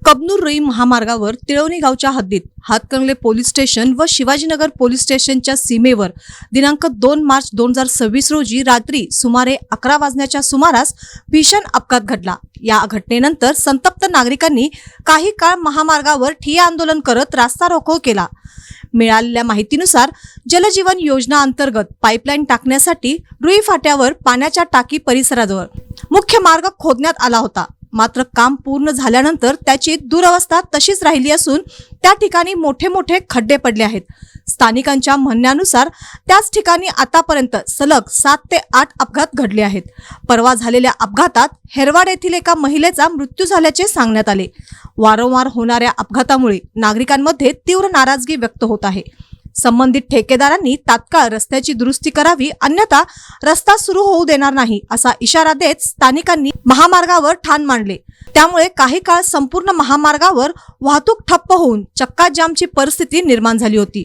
कबनूर रुई महामार्गावर तिळवणी गावच्या हद्दीत हातकणंगले पोलीस स्टेशन व शिवाजीनगर पोलीस स्टेशनच्या सीमेवर दिनांक 2 मार्च 2026 रोजी रात्री सुमारे 11 वाजण्याच्या सुमारास भीषण अपघात घडला। या घटनेनंतर संतप्त नागरिकांनी काही काळ महामार्गावर ठिय्या आंदोलन करत रास्ता रोको केला। मिळालेल्या माहितीनुसार जलजीवन योजना अंतर्गत पाईपलाईन टाकण्यासाठी रुई फाट्यावर पाण्याच्या टाकी परिसराजवळ मुख्य मार्ग खोदण्यात आला होता। मात्र काम पूर्ण झाल्यानंतर त्याची दुरवस्था तशीच राहिली असून त्या ठिकाणी मोठे मोठे खड्डे पडले आहेत। स्थानिकांच्या म्हणण्यानुसार त्याच ठिकाणी आतापर्यंत सलग 7 ते 8 अपघात घडले आहेत। परवा झालेल्या अपघातात हेरवाड येथील एका महिलेचा मृत्यू झाल्याचे सांगण्यात आले। वारंवार होणाऱ्या अपघातामुळे नागरिकांमध्ये तीव्र नाराजगी व्यक्त होत आहे। संबंधित ठेकेदारांनी तात्काळ रस्त्याची दुरुस्ती करावी, अन्यथा रस्ता सुरू होऊ देणार नाही असा इशारा देत स्थानिकांनी महामार्गावर ठाण मांडले। त्यामुळे काही काळ संपूर्ण महामार्गावर वाहतूक ठप्प होऊन चक्का जामची परिस्थिती निर्माण झाली होती।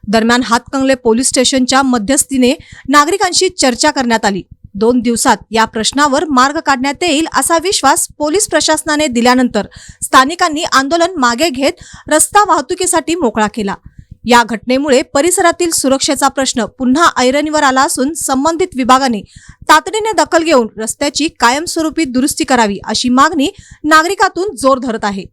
दरम्यान हातकणंगले पोलीस स्टेशनच्या मध्यस्थीने नागरिकांशी चर्चा करण्यात आली। 2 दिवसात या प्रश्नावर मार्ग काढण्यात येईल असा विश्वास पोलीस प्रशासनाने दिल्यानंतर स्थानिकांनी आंदोलन मागे घेत रस्ता वाहतुकीसाठी मोकळा केला। या घटनेमुळे परिसरातील सुरक्षेचा प्रश्न पुन्हा ऐरणीवर आला असून संबंधित विभागाने तातडीने दखल घेऊन रस्त्याची कायमस्वरूपी दुरुस्ती करावी अशी मागणी नागरिकातून जोर धरत आहे।